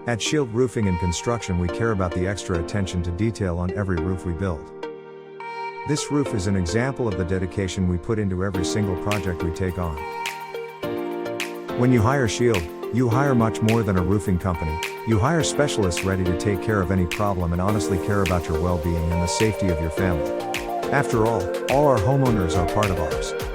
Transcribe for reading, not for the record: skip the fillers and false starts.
At Shield Roofing and Construction, we care about the extra attention to detail on every roof we build. This roof is an example of the dedication we put into every single project we take on. When you hire Shield, you hire much more than a roofing company. You hire specialists ready to take care of any problem and honestly care about your well-being and the safety of your family. After all our homeowners are part of ours.